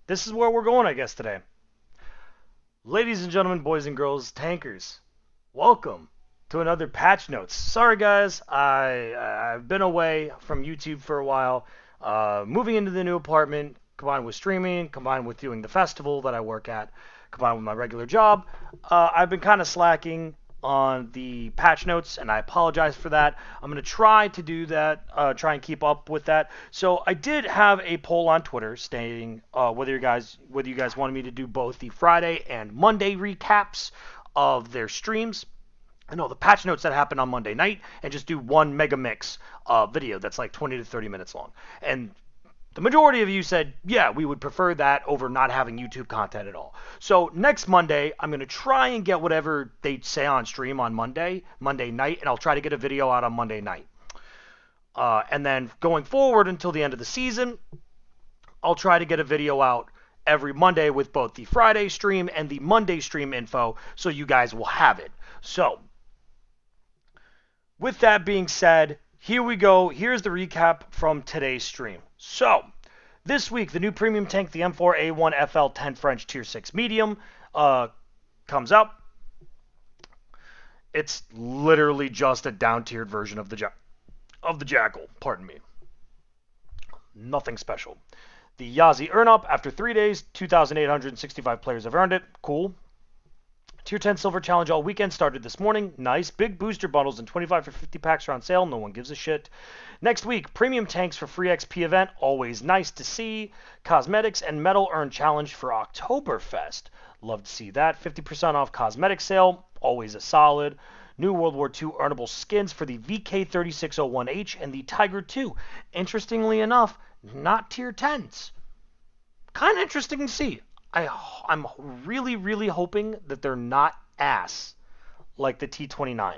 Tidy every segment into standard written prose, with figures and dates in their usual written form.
This is where we're going, I guess, today. Ladies and gentlemen, boys and girls, tankers, welcome to another Patch Notes. Sorry, guys, I've been away from YouTube for a while. Moving into the new apartment, combined with streaming, combined with doing the festival that I work at, combined with my regular job, I've been kind of slacking on the patch notes, and I apologize for that. I'm going to try to do that, try and keep up with that. So I did have a poll on Twitter stating whether you guys wanted me to do both the Friday and Monday recaps of their streams. I know the patch notes that happened on Monday night, and just do one mega mix video that's like 20 to 30 minutes long. And the majority of you said, yeah, we would prefer that over not having YouTube content at all. So next Monday, I'm going to try and get whatever they say on stream on Monday night, and I'll try to get a video out on Monday night. And then going forward until the end of the season, I'll try to get a video out every Monday with both the Friday stream and the Monday stream info, so you guys will have it. So, with that being said, here we go. Here's the recap from today's stream. So, this week, the new premium tank, the M4A1 FL10 French Tier 6 Medium, comes out. It's literally just a down-tiered version of the Jackal, pardon me. Nothing special. The Yazi Earn-Up, after 3 days, 2,865 players have earned it. Cool. Tier 10 Silver Challenge all weekend started this morning. Nice. Big booster bundles and 25 for 50 packs are on sale. No one gives a shit. Next week, premium tanks for free XP event. Always nice to see. Cosmetics and metal earn challenge for Oktoberfest. Love to see that. 50% off cosmetic sale. Always a solid. New World War II earnable skins for the VK3601H and the Tiger II. Interestingly enough, not tier 10s. Kind of interesting to see. I'm really, really hoping that they're not ass like the T29.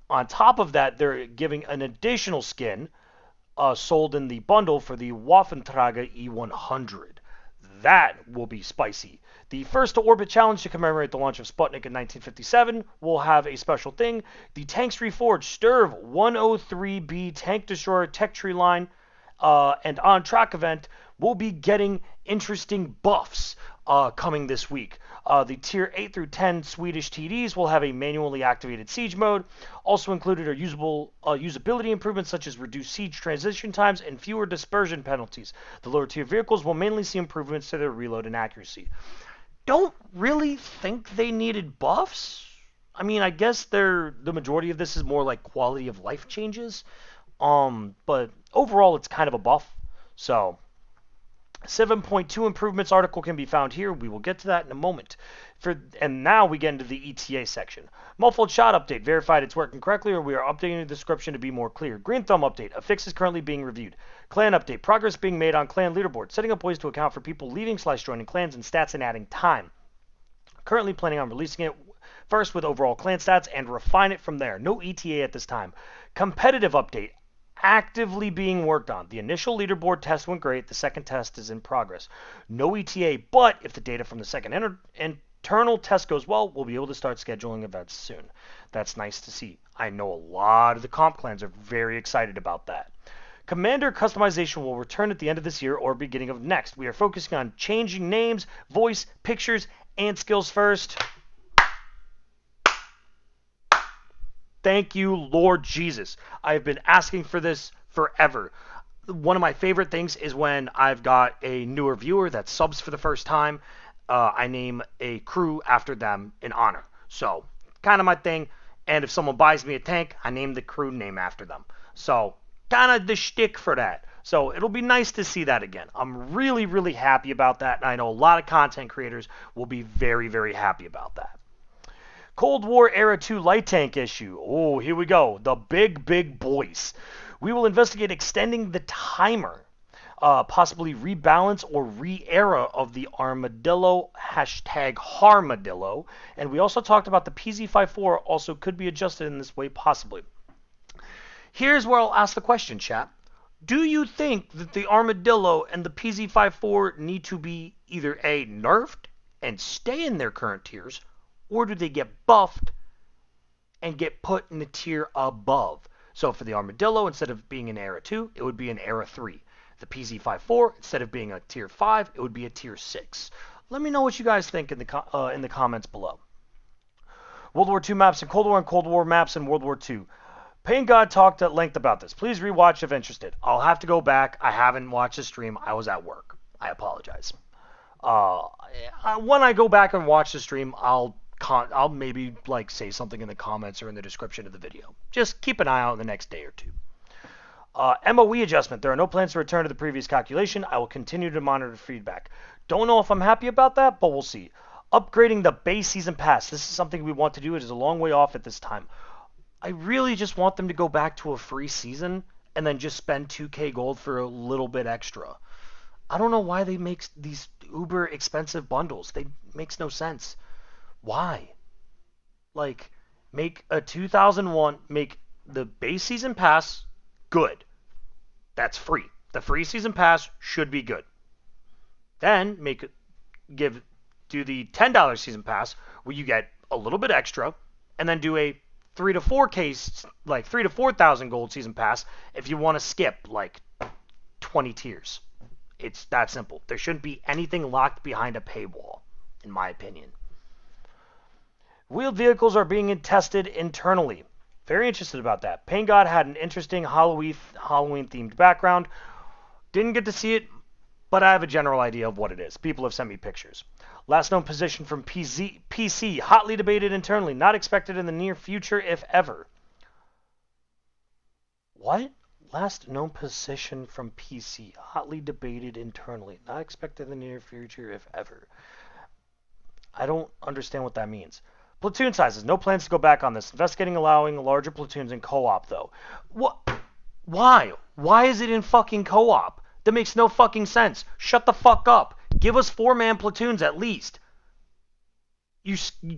On top of that, they're giving an additional skin sold in the bundle for the Waffentrager E100. That will be spicy. The first to orbit challenge to commemorate the launch of Sputnik in 1957 will have a special thing. The Tanks Reforged Sturv 103B Tank Destroyer Tech Tree line and on track event will be getting interesting buffs coming this week. The tier 8 through 10 Swedish TDs will have a manually activated siege mode. Also included are usability improvements such as reduced siege transition times and fewer dispersion penalties. The lower tier vehicles will mainly see improvements to their reload and accuracy. Don't really think they needed buffs. I mean, I guess the majority of this is more like quality of life changes. But overall, it's kind of a buff. So, 7.2 improvements article can be found here. We will get to that in a moment. And now we get into the ETA section. Muffled shot update. Verified it's working correctly, or we are updating the description to be more clear. Green thumb update. A fix is currently being reviewed. Clan update. Progress being made on clan leaderboard. Setting up ways to account for people leaving/joining clans and stats and adding time. Currently planning on releasing it first with overall clan stats and refine it from there. No ETA at this time. Competitive update. Actively being worked on. The initial leaderboard test went great. The second test is in progress. No ETA, but if the data from the second internal test goes well, we'll be able to start scheduling events soon. That's nice to see. I know a lot of the comp clans are very excited about that. Commander customization will return at the end of this year or beginning of next. We are focusing on changing names, voice, pictures, and skills first. Thank you, Lord Jesus. I've been asking for this forever. One of my favorite things is when I've got a newer viewer that subs for the first time. I name a crew after them in honor. So, kind of my thing. And if someone buys me a tank, I name the crew name after them. So, kind of the shtick for that. So, it'll be nice to see that again. I'm really, really happy about that. And I know a lot of content creators will be very, very happy about that. Cold War Era 2 light tank issue. Oh, here we go. The big boys. We will investigate extending the timer, possibly rebalance or re-era of the Armadillo, #Harmadillo. And we also talked about the PZ54 also could be adjusted in this way, possibly. Here's where I'll ask the question, chat. Do you think that the Armadillo and the PZ54 need to be either A, nerfed and stay in their current tiers, or do they get buffed and get put in the tier above? So for the Armadillo, instead of being an Era 2, it would be an Era 3. The PZ54, instead of being a tier 5, it would be a tier 6. Let me know what you guys think in the comments below. World War II maps and Cold War maps in World War II. Pain God talked at length about this. Please rewatch if interested. I'll have to go back. I haven't watched the stream. I was at work. I apologize. When I go back and watch the stream, I'll maybe like say something in the comments or in the description of the video. Just keep an eye out in the next day or two. MOE adjustment. There are no plans to return to the previous calculation. I will continue to monitor feedback. Don't know if I'm happy about that, but we'll see. Upgrading the base season pass. This is something we want to do. It is a long way off at this time. I really just want them to go back to a free season and then just spend 2k gold for a little bit extra. I don't know why they make these uber expensive bundles. They makes no sense. Why? Like, make a 2001, make the base season pass good. That's free. The free season pass should be good. Then do the $10 season pass where you get a little bit extra, and then do a 3 to 4k, like 3 to 4,000 gold season pass if you want to skip like 20 tiers. It's that simple. There shouldn't be anything locked behind a paywall, in my opinion. Wheeled vehicles are being tested internally. Very interested about that. Pain God had an interesting Halloween-themed background. Didn't get to see it, but I have a general idea of what it is. People have sent me pictures. Last known position from PC, hotly debated internally. Not expected in the near future, if ever. What? Last known position from PC, hotly debated internally. Not expected in the near future, if ever. I don't understand what that means. Platoon sizes. No plans to go back on this. Investigating allowing larger platoons in co-op, though. What? Why? Why is it in fucking co-op? That makes no fucking sense. Shut the fuck up. Give us 4-man platoons at least.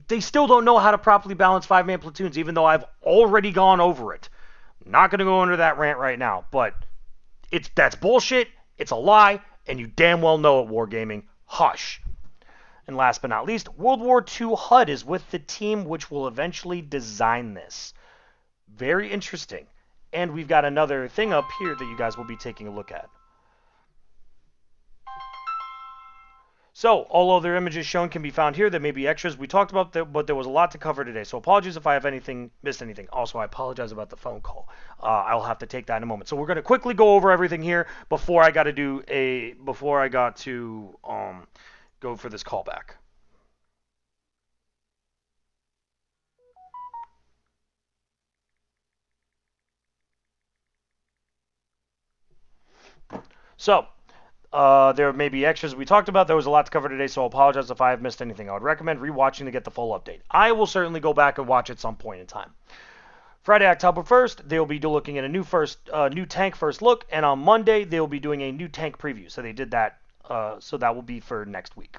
They still don't know how to properly balance 5-man platoons, even though I've already gone over it. Not going to go into that rant right now, but that's bullshit. It's a lie, and you damn well know it, Wargaming. Hush. And last but not least, World War II HUD is with the team which will eventually design this. Very interesting. And we've got another thing up here that you guys will be taking a look at. So, all other images shown can be found here. There may be extras. We talked about that, but there was a lot to cover today. So, apologies if I have missed anything. Also, I apologize about the phone call. I'll have to take that in a moment. So, we're going to quickly go over everything here before I got to go for this callback. So, there may be extras we talked about. There was a lot to cover today, so I'll apologize if I have missed anything. I would recommend rewatching to get the full update. I will certainly go back and watch at some point in time. Friday, October 1st, they'll be looking at a new tank first look, and on Monday, they'll be doing a new tank preview. So they did that, so that will be for next week.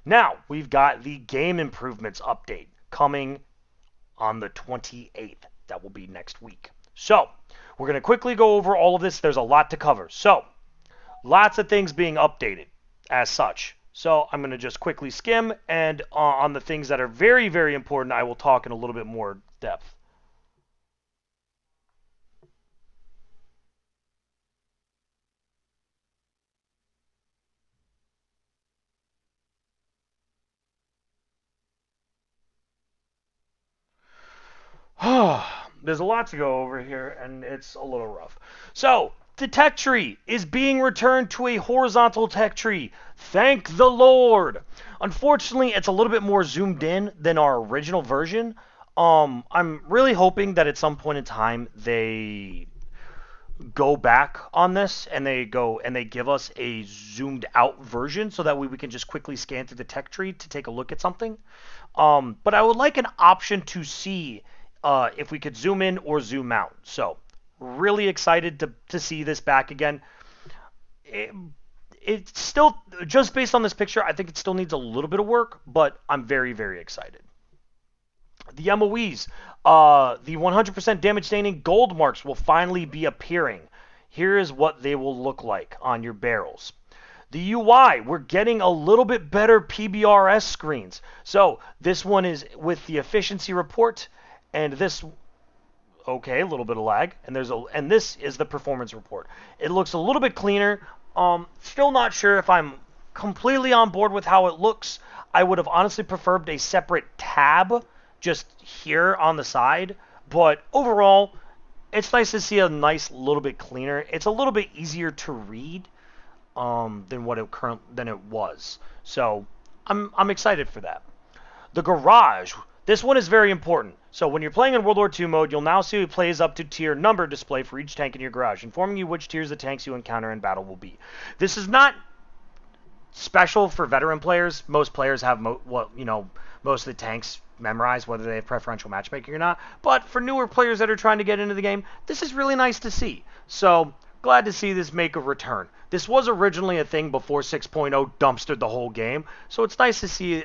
Now, we've got the game improvements update coming on the 28th. That will be next week. So, we're going to quickly go over all of this. There's a lot to cover. So, lots of things being updated as such. So I'm going to just quickly skim, and on the things that are very, very important, I will talk in a little bit more depth. There's a lot to go over here, and it's a little rough. So, the tech tree is being returned to a horizontal tech tree. Thank the Lord. Unfortunately, it's a little bit more zoomed in than our original version. I'm really hoping that at some point in time they go back on this and they give us a zoomed out version so that way we can just quickly scan through the tech tree to take a look at something. But I would like an option to see if we could zoom in or zoom out. So, really excited to see this back again. It's still, just based on this picture, I think it still needs a little bit of work, but I'm very, very excited. The MOEs, the 100% damage staining gold marks will finally be appearing. Here is what they will look like on your barrels. The UI, we're getting a little bit better PBRS screens. So this one is with the efficiency report, and this okay, a little bit of lag, and this is the performance report. It looks a little bit cleaner. Still not sure if I'm completely on board with how it looks. I would have honestly preferred a separate tab just here on the side, but overall, it's nice to see a nice little bit cleaner. It's a little bit easier to read than it was. So I'm excited for that. The garage. This one is very important. So when you're playing in World War II mode, you'll now see it plays up to tier number display for each tank in your garage, informing you which tiers the tanks you encounter in battle will be. This is not special for veteran players. Most players have most of the tanks memorized, whether they have preferential matchmaking or not. But for newer players that are trying to get into the game, this is really nice to see. So glad to see this make a return. This was originally a thing before 6.0 dumpstered the whole game, so it's nice to see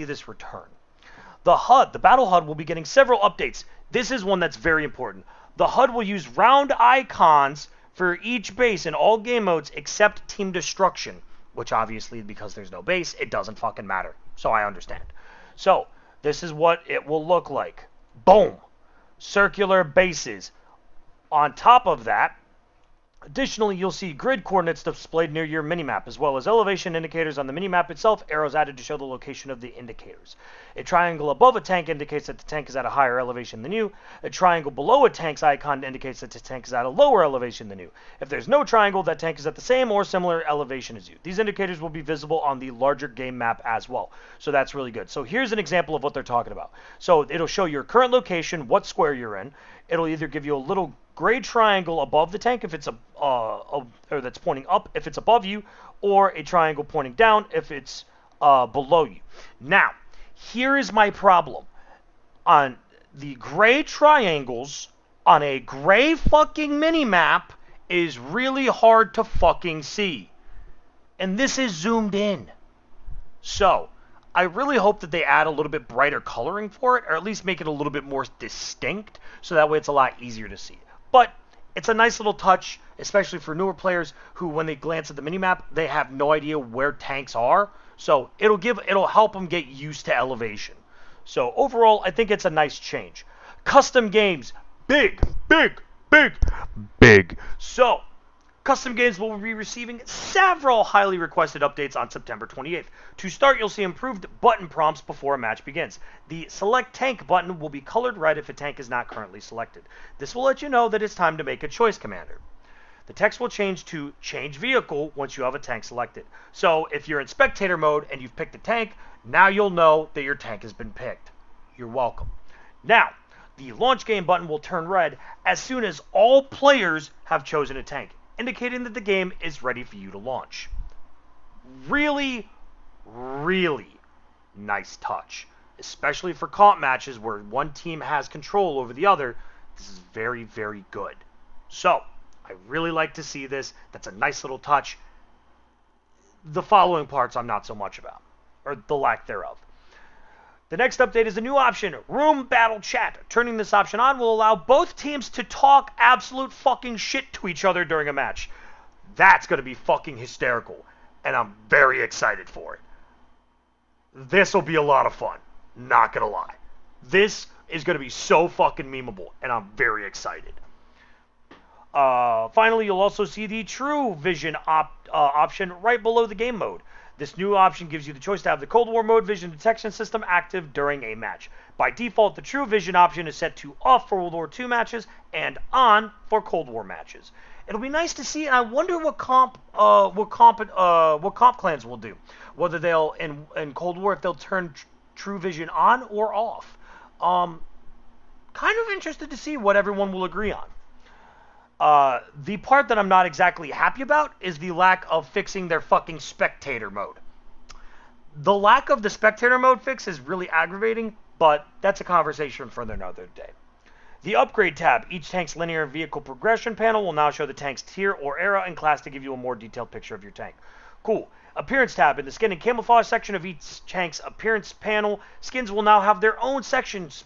this return. The HUD, the battle HUD, will be getting several updates. This is one that's very important. The HUD will use round icons for each base in all game modes except Team Destruction, which obviously, because there's no base, it doesn't fucking matter. So I understand. So this is what it will look like. Boom! Circular bases. On top of that, additionally, you'll see grid coordinates displayed near your minimap, as well as elevation indicators on the minimap itself, arrows added to show the location of the indicators. A triangle above a tank indicates that the tank is at a higher elevation than you. A triangle below a tank's icon indicates that the tank is at a lower elevation than you. If there's no triangle, that tank is at the same or similar elevation as you. These indicators will be visible on the larger game map as well. So that's really good. So here's an example of what they're talking about. So it'll show your current location, what square you're in. It'll either give you a little gray triangle above the tank if it's or that's pointing up if it's above you, or a triangle pointing down if it's below you. Now, here is my problem. On the gray triangles on a gray fucking minimap is really hard to fucking see. And this is zoomed in. So, I really hope that they add a little bit brighter coloring for it, or at least make it a little bit more distinct, so that way it's a lot easier to see. But it's a nice little touch, especially for newer players who, when they glance at the minimap, they have no idea where tanks are. So it'll help them get used to elevation. So overall, I think it's a nice change. Custom games, big. So custom games will be receiving several highly requested updates on September 28th. To start, you'll see improved button prompts before a match begins. The Select Tank button will be colored red if a tank is not currently selected. This will let you know that it's time to make a choice, Commander. The text will change to Change Vehicle once you have a tank selected. So if you're in spectator mode and you've picked a tank, now you'll know that your tank has been picked. You're welcome. Now, the Launch Game button will turn red as soon as all players have chosen a tank, indicating that the game is ready for you to launch. Really, really nice touch. Especially for comp matches where one team has control over the other. This is very, very good. So, I really like to see this. That's a nice little touch. The following parts I'm not so much about, or the lack thereof. The next update is a new option, Room Battle Chat. Turning this option on will allow both teams to talk absolute fucking shit to each other during a match. That's going to be fucking hysterical, and I'm very excited for it. This will be a lot of fun, not going to lie. This is going to be so fucking memeable, and I'm very excited. Finally, you'll also see the True Vision option right below the game mode. This new option gives you the choice to have the Cold War mode vision detection system active during a match. By default, the True Vision option is set to off for World War II matches and on for Cold War matches. It'll be nice to see, and I wonder what comp clans will do. Whether they'll in Cold War, if they'll turn True Vision on or off. Kind of interested to see what everyone will agree on. The part that I'm not exactly happy about is the lack of fixing their fucking spectator mode. The lack of the spectator mode fix is really aggravating, but that's a conversation for another day. The Upgrade tab, each tank's linear vehicle progression panel will now show the tank's tier or era and class to give you a more detailed picture of your tank. Cool. Appearance tab, in the skin and camouflage section of each tank's appearance panel, skins will now have their own sections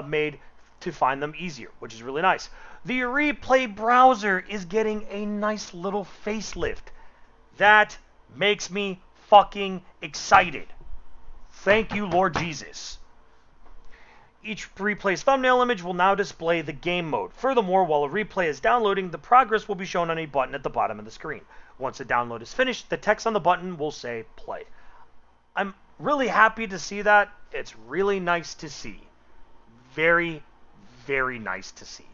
made to find them easier, which is really nice. The replay browser is getting a nice little facelift. That makes me fucking excited. Thank you, Lord Jesus. Each replay's thumbnail image will now display the game mode. Furthermore, while a replay is downloading, the progress will be shown on a button at the bottom of the screen. Once the download is finished, the text on the button will say play. I'm really happy to see that. It's really nice to see. Very, very nice to see.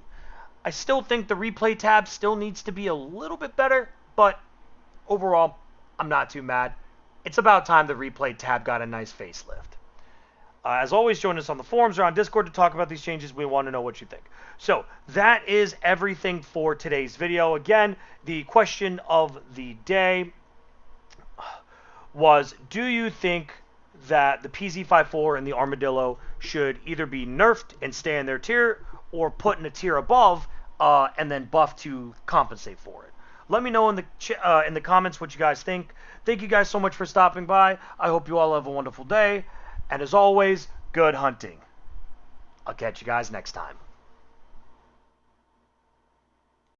I still think the replay tab still needs to be a little bit better, but overall, I'm not too mad. It's about time the replay tab got a nice facelift. As always, join us on the forums or on Discord to talk about these changes. We want to know what you think. So that is everything for today's video. Again, the question of the day was, do you think that the PZ54 and the Armadillo should either be nerfed and stay in their tier or put in a tier above and then buffed to compensate for it? Let me know in the comments what you guys think. Thank you guys so much for stopping by. I hope you all have a wonderful day. And as always, good hunting. I'll catch you guys next time.